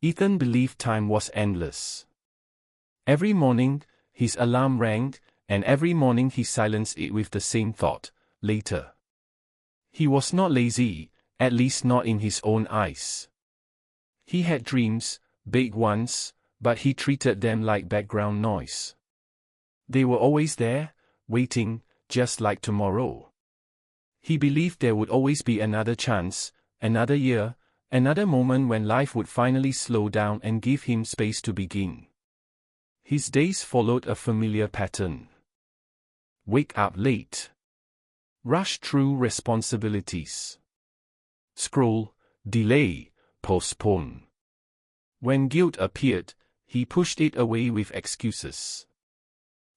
Ethan believed time was endless. Every morning, his alarm rang, and every morning he silenced it with the same thought: later. He was not lazy, at least not in his own eyes. He had dreams, big ones, but he treated them like background noise. They were always there, waiting, just like tomorrow. He believed there would always be another chance, another year, another moment when life would finally slow down and give him space to begin. His days followed a familiar pattern. Wake up late. Rush through responsibilities. Scroll, delay, postpone. When guilt appeared, he pushed it away with excuses.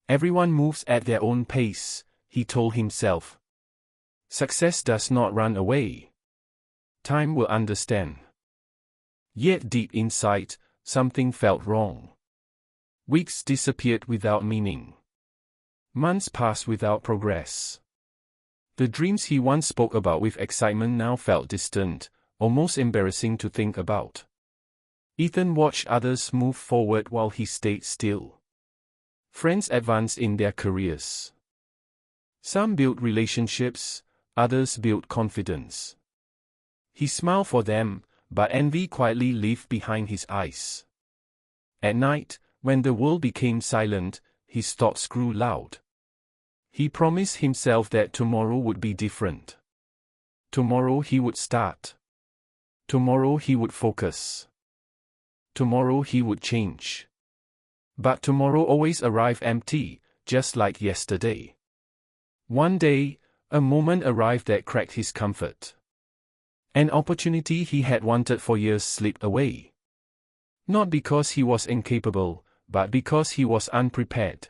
Everyone moves at their own pace, he told himself. Success does not run away. Time will understand. Yet deep inside, something felt wrong. Weeks disappeared without meaning. Months passed without progress. The dreams he once spoke about with excitement now felt distant, almost embarrassing to think about. Ethan watched others move forward while he stayed still. Friends advanced in their careers. Some built relationships, others built confidence. He smiled for them, but envy quietly lived behind his eyes. At night, when the world became silent, his thoughts grew loud. He promised himself that tomorrow would be different. Tomorrow he would start. Tomorrow he would focus. Tomorrow he would change. But tomorrow always arrived empty, just like yesterday. One day, a moment arrived that cracked his comfort. An opportunity he had wanted for years slipped away. Not because he was incapable, but because he was unprepared.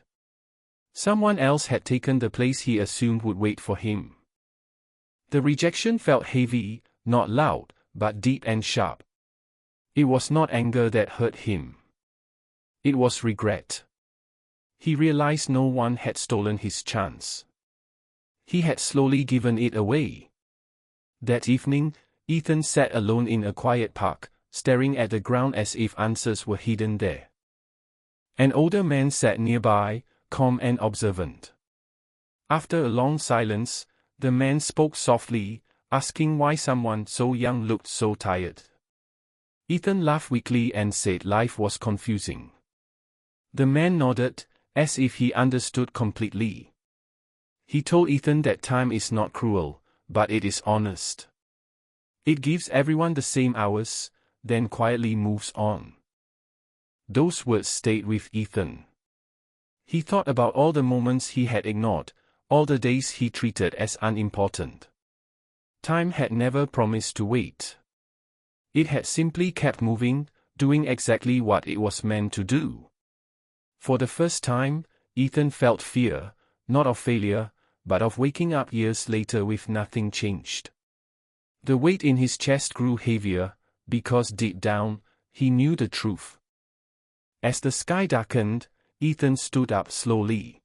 Someone else had taken the place he assumed would wait for him. The rejection felt heavy, not loud, but deep and sharp. It was not anger that hurt him. It was regret. He realized no one had stolen his chance. He had slowly given it away. That evening, Ethan sat alone in a quiet park, staring at the ground as if answers were hidden there. An older man sat nearby, calm and observant. After a long silence, the man spoke softly, asking why someone so young looked so tired. Ethan laughed weakly and said life was confusing. The man nodded, as if he understood completely. He told Ethan that time is not cruel, but it is honest. It gives everyone the same hours, then quietly moves on. Those words stayed with Ethan. He thought about all the moments he had ignored, all the days he treated as unimportant. Time had never promised to wait. It had simply kept moving, doing exactly what it was meant to do. For the first time, Ethan felt fear, not of failure, but of waking up years later with nothing changed. The weight in his chest grew heavier, because deep down, he knew the truth. As the sky darkened, Ethan stood up slowly.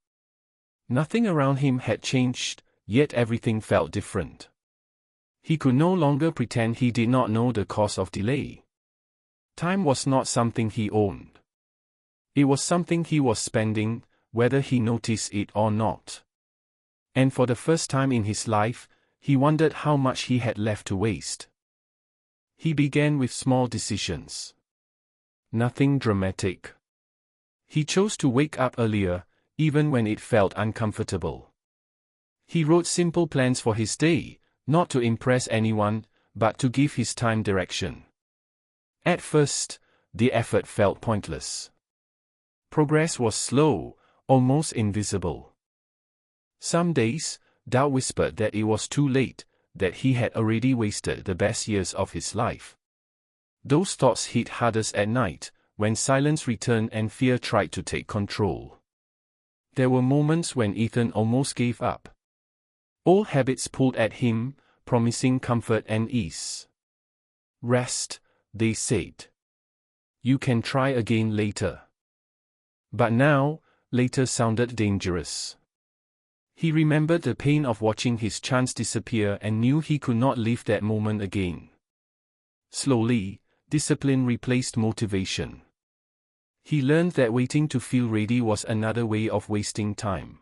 Nothing around him had changed, yet everything felt different. He could no longer pretend he did not know the cause of delay. Time was not something he owned. It was something he was spending, whether he noticed it or not. And for the first time in his life, he wondered how much he had left to waste. He began with small decisions. Nothing dramatic. He chose to wake up earlier, even when it felt uncomfortable. He wrote simple plans for his day, not to impress anyone, but to give his time direction. At first, the effort felt pointless. Progress was slow, almost invisible. Some days, doubt whispered that it was too late, that he had already wasted the best years of his life. Those thoughts hit hardest at night, when silence returned and fear tried to take control. There were moments when Ethan almost gave up. Old habits pulled at him, promising comfort and ease. Rest, they said. You can try again later. But now, later sounded dangerous. He remembered the pain of watching his chance disappear and knew he could not live that moment again. Slowly, Discipline replaced motivation. He learned that waiting to feel ready was another way of wasting time.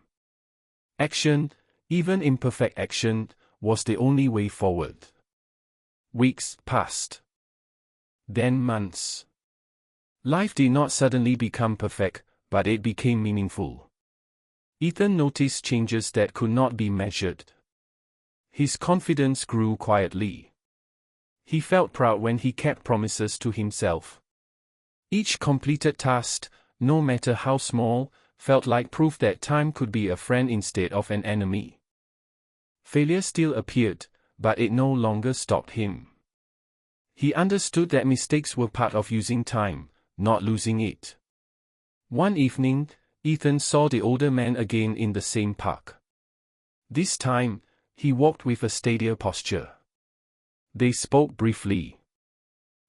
Action, even imperfect action, was the only way forward. Weeks passed. Then months. Life did not suddenly become perfect, but it became meaningful. Ethan noticed changes that could not be measured. His confidence grew quietly. He felt proud when he kept promises to himself. Each completed task, no matter how small, felt like proof that time could be a friend instead of an enemy. Failure still appeared, but it no longer stopped him. He understood that mistakes were part of using time, not losing it. One evening, Ethan saw the older man again in the same park. This time, he walked with a steadier posture. They spoke briefly.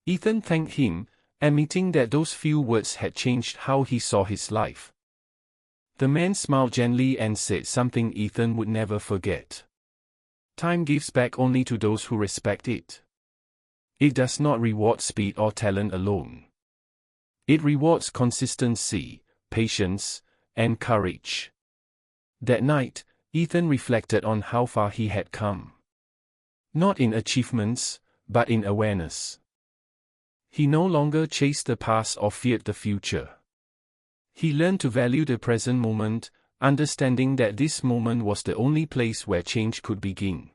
Ethan thanked him, admitting that those few words had changed how he saw his life. The man smiled gently and said something Ethan would never forget. Time gives back only to those who respect it. It does not reward speed or talent alone. It rewards consistency, patience, and courage. That night, Ethan reflected on how far he had come. Not in achievements, but in awareness. He no longer chased the past or feared the future. He learned to value the present moment, understanding that this moment was the only place where change could begin.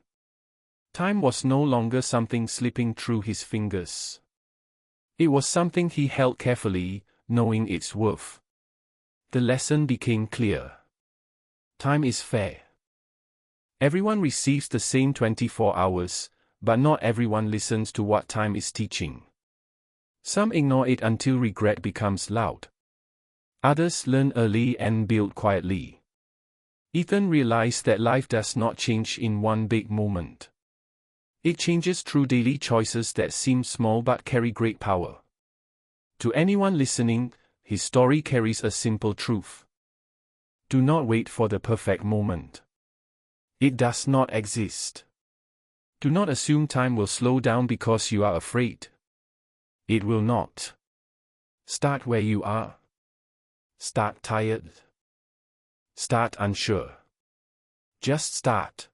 Time was no longer something slipping through his fingers. It was something he held carefully, knowing its worth. The lesson became clear. Time is fair. Everyone receives the same 24 hours, but not everyone listens to what time is teaching. Some ignore it until regret becomes loud. Others learn early and build quietly. Ethan realized that life does not change in one big moment. It changes through daily choices that seem small but carry great power. To anyone listening, his story carries a simple truth. Do not wait for the perfect moment. It does not exist. Do not assume time will slow down because you are afraid. It will not. Start where you are. Start tired. Start unsure. Just start.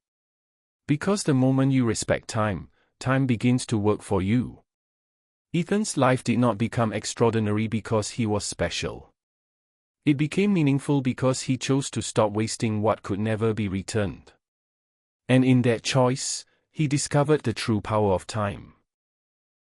Because the moment you respect time, time begins to work for you. Ethan's life did not become extraordinary because he was special. It became meaningful because he chose to stop wasting what could never be returned. And in that choice, he discovered the true power of time.